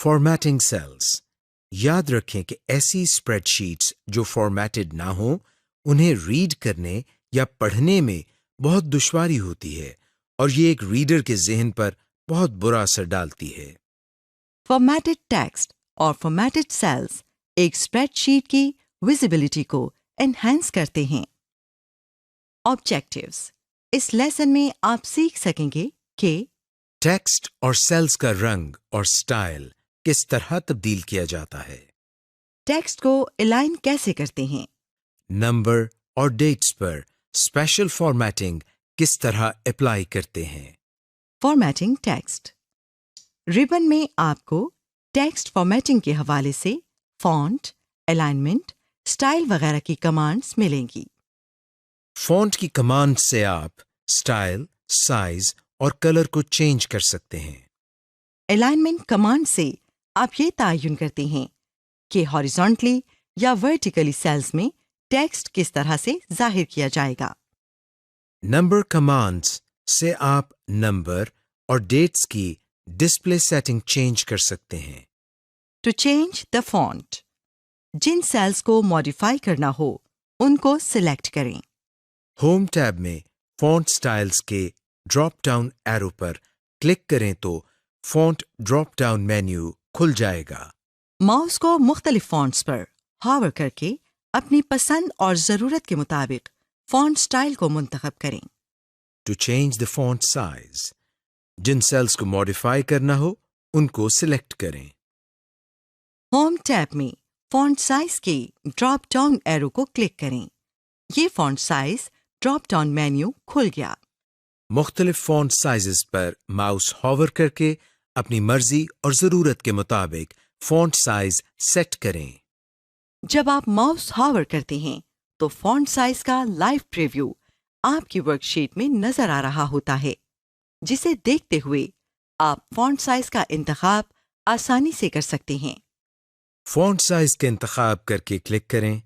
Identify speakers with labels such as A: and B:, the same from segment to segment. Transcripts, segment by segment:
A: Formatting sales. یاد رکھیں کہ ایسی اسپریڈ شیٹس جو فارمیٹڈ نہ ہوں انہیں ریڈ کرنے یا پڑھنے میں بہت دشواری ہوتی ہے اور یہ ایک ریڈر کے ذہن پر بہت برا اثر ڈالتی ہے.
B: فارمیٹڈ ٹیکسٹ اور فارمیٹڈ سیلز ایک اسپریڈ شیٹ کی ویزیبلٹی کو انہینس کرتے ہیں. آبجیکٹیوز. اس لیسن میں آپ سیکھ سکیں گے کہ
A: ٹیکسٹ اور سیلز کا رنگ اور سٹائل کس طرح تبدیل کیا جاتا ہے.
B: ٹیکسٹ کو الائن کیسے کرتے ہیں.
A: نمبر اور ڈیٹس پر اسپیشل فارمیٹنگ کس طرح اپلائی کرتے ہیں.
B: Formatting text. ربن میں آپ کو ٹیکسٹ فارمیٹنگ کے حوالے سے فونٹ، الائنمنٹ، سٹائل وغیرہ کی کمانڈز ملیں گی.
A: فونٹ کی کمانڈ سے آپ سٹائل، سائز اور کلر کو چینج کر سکتے ہیں.
B: الائنمنٹ کمانڈ سے آپ یہ تعین کرتے ہیں کہ ہاریزونٹلی یا ورٹیکلی سیلز میں ٹیکسٹ کس طرح سے ظاہر کیا جائے گا.
A: نمبر کمانڈز سے آپ نمبر اور ڈیٹس کی ڈسپلے سیٹنگ چینج کر سکتے ہیں.
B: To change the font. جن سیلز کو ماڈیفائی کرنا ہو ان کو سلیکٹ کریں.
A: ہوم ٹیب میں فونٹ سٹائلز کے ڈراپ ڈاؤن ایرو پر کلک کریں تو فونٹ ڈراپ ڈاؤن مینیو کھل جائے گا.
B: ماؤس کو مختلف فونٹس پر ہاور کر کے اپنی پسند اور ضرورت کے مطابق فونٹ سٹائل کو منتخب کریں.
A: To change the font size. جن سیلز کو ماڈیفائی کرنا ہو ان کو سلیکٹ کریں.
B: ہوم ٹیب میں فونٹ سائز کے ڈراپ ڈاؤن ایرو کو کلک کریں. یہ font size drop down menu کھل گیا.
A: مختلف فونٹ سائزز پر ماؤس ہاور کر کے اپنی مرضی اور ضرورت کے مطابق فونٹ سائز سیٹ کریں.
B: جب آپ ماؤس ہاور کرتے ہیں تو فونٹ سائز کا لائیو پریویو آپ کی ورک شیٹ میں نظر آ رہا ہوتا ہے، جسے دیکھتے ہوئے آپ فونٹ سائز کا انتخاب آسانی سے کر سکتے ہیں.
A: فونٹ سائز کا انتخاب کر کے کلک کریں.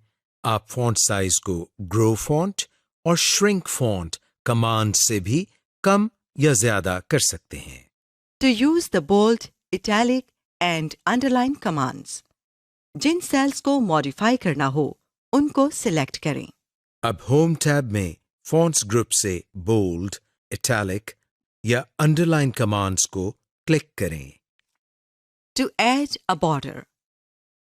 A: آپ فونٹ سائز کو گرو فونٹ اور شرنک فونٹ کمانڈ سے بھی کم یا زیادہ کر سکتے ہیں.
B: To use the bold, italic and underline commands. جن سیلز کو ماڈیفائی کرنا ہو ان کو سلیکٹ کریں.
A: اب ہوم ٹیب میں فونٹس گروپ سے بولڈ، اٹیلک یا انڈر لائن کمانڈز کو کلک کریں.
B: To add a border.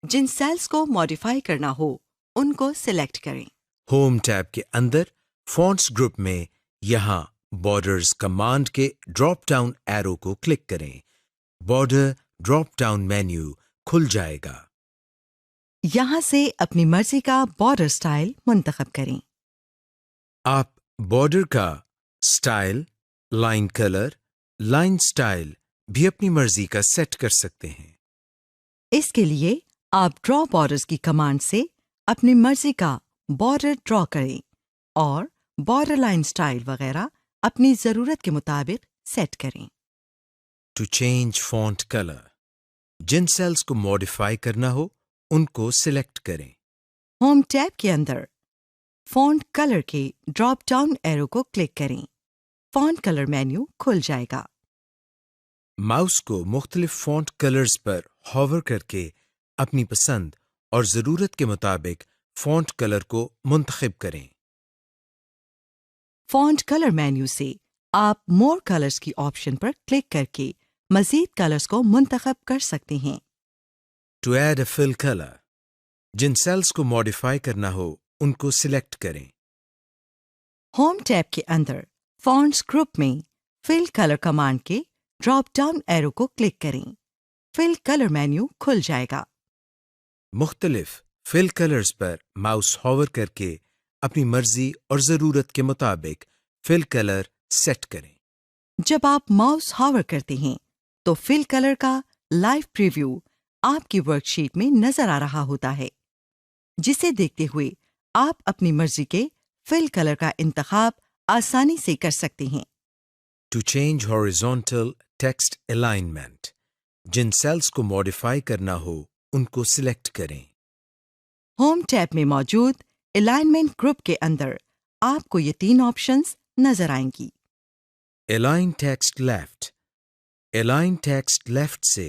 B: جن سیلز کو ماڈیفائی کرنا ہو ان کو سلیکٹ کریں.
A: ہوم ٹیب کے اندر فونٹس گروپ میں یہاں بارڈرز کمانڈ کے ڈراپ ڈاؤن ایرو کو کلک کریں. بارڈر ڈراپ ڈاؤن مینیو کھل جائے گا.
B: یہاں سے اپنی مرضی کا بارڈر سٹائل منتخب کریں.
A: آپ بارڈر کا style, line colour, line style بھی اپنی مرضی کا سیٹ کر سکتے ہیں.
B: اس کے لیے آپ ڈرا بارڈرز کی کمانڈ سے اپنی مرضی کا بارڈر ڈرا کریں اور بارڈر لائن سٹائل وغیرہ اپنی ضرورت کے مطابق سیٹ کریں.
A: To change font colour. جن سیلز کو ماڈیفائی کرنا ہو ان کو سلیکٹ کریں.
B: ہوم ٹیب کے اندر فونٹ کلر کے ڈراپ ڈاؤن ایرو کو کلک کریں. فونٹ کلر مینیو کھل جائے گا.
A: ماؤس کو مختلف فونٹ کلرز پر ہاور کر کے اپنی پسند اور ضرورت کے مطابق فونٹ کلر کو منتخب کریں.
B: فونٹ کلر مینیو سے آپ مور کلرز کی آپشن پر کلک کر کے مزید کلرز کو منتخب کر سکتے ہیں.
A: To add a fill colour. جن سیلز کو ماڈیفائی کرنا ہو ان کو سلیکٹ کریں.
B: ہوم ٹیب کے اندر فونٹس گروپ میں فل کلر کمانڈ کے ڈراپ ڈاؤن ایرو کو کلک کریں. فل کلر مینیو کھل جائے گا.
A: مختلف فل کلرز پر ماؤس ہاور کر کے اپنی مرضی اور ضرورت کے مطابق فل کلر سیٹ کریں.
B: جب آپ ماؤس ہاور کرتے ہیں تو فل کلر کا لائیو پریویو آپ کی ورک شیٹ میں نظر آ رہا ہوتا ہے، جسے دیکھتے ہوئے آپ اپنی مرضی کے فل کلر کا انتخاب آسانی سے کر سکتے ہیں.
A: To change horizontal text alignment. جن سیلز کو ماڈیفائی کرنا ہو ان کو سلیکٹ کریں.
B: ہوم ٹیب میں موجود الائنمنٹ گروپ کے اندر آپ کو یہ 3 آپشنز نظر آئیں گی.
A: Align text left. Align text left سے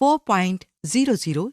B: 4.00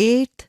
B: 8,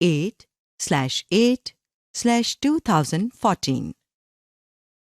B: 8/8/2014।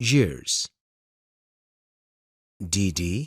A: years. DD,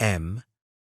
A: M,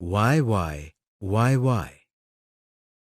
A: YY.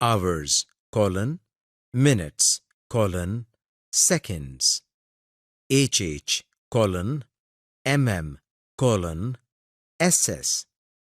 A: hours, minutes, seconds. HH, MM, SS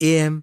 A: AM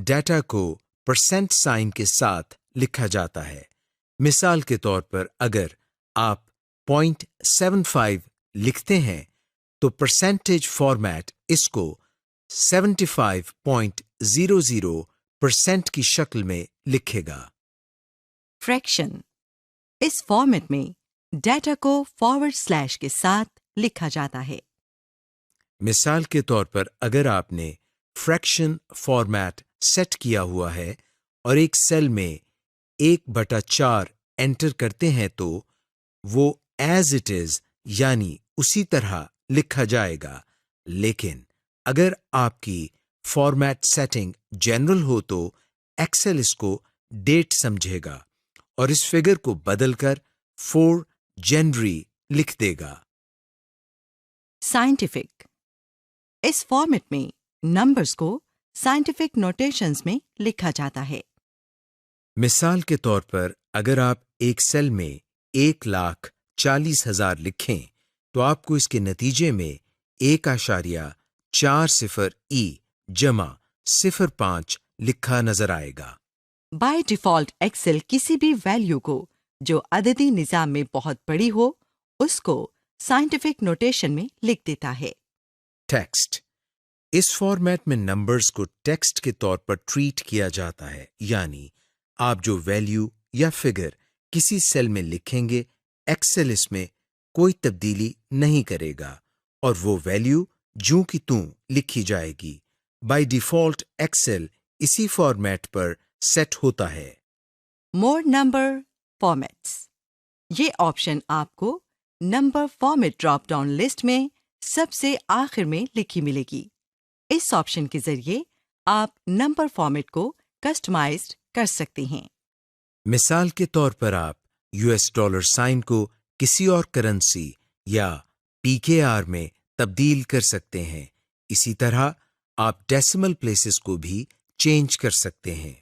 A: data کو پرسنٹ سائن کے ساتھ لکھا جاتا ہے۔ مثال کے طور پر اگر آپ 0.75 لکھتے ہیں تو پرسنٹیج فارمیٹ اس کو 75.00% کی شکل میں لکھے گا۔
B: فریکشن، اس فارمیٹ میں ڈیٹا کو فارورڈ سلیش کے ساتھ لکھا جاتا ہے۔
A: مثال کے طور پر اگر آپ نے فریکشن فارمیٹ سیٹ کیا ہوا ہے اور ایک سیل میں 1/4 انٹر کرتے ہیں تو وہ ایز اٹ از یعنی اسی طرح لکھا جائے گا، لیکن اگر آپ کی فارمیٹ سیٹنگ جنرل ہو تو ایکسل اس کو ڈیٹ سمجھے گا اور اس فگر کو بدل کر 4 جنوری لکھ دے گا۔
B: سائنٹیفک، اس فارمیٹ میں نمبرز کو سائنٹیفک نوٹیشنز میں لکھا جاتا ہے۔
A: مثال کے طور پر اگر آپ ایک سیل میں 1,40,000 لکھیں تو آپ کو اس کے نتیجے میں 1.40E جمع 05 لکھا نظر آئے گا۔
B: بائی ڈیفالٹ ایکسل کسی بھی ویلیو کو جو عددی نظام میں بہت بڑی ہو اس کو سائنٹیفک نوٹیشن میں لکھ دیتا ہے۔
A: ٹیکسٹ، اس فارمیٹ میں نمبرز کو ٹیکسٹ کے طور پر ٹریٹ کیا جاتا ہے، یعنی آپ جو ویلیو یا فگر کسی سیل میں لکھیں گے ایکسل اس میں کوئی تبدیلی نہیں کرے گا اور وہ ویلیو جوں کی توں لکھی جائے گی۔ بائی ڈیفالٹ ایکسل اسی فارمیٹ پر سیٹ ہوتا ہے۔
B: مور نمبر فارمیٹس، یہ آپشن آپ کو number format drop down list میں سب سے آخر میں لکھی ملے گی۔ اس آپشن کے ذریعے آپ نمبر فارمیٹ کو کسٹمائزڈ کر سکتے ہیں۔
A: مثال کے طور پر آپ $، سائن کو کسی اور کرنسی یا PKR میں تبدیل کر سکتے ہیں۔ اسی طرح آپ ڈیسیمل پلیسز کو بھی چینج کر سکتے ہیں۔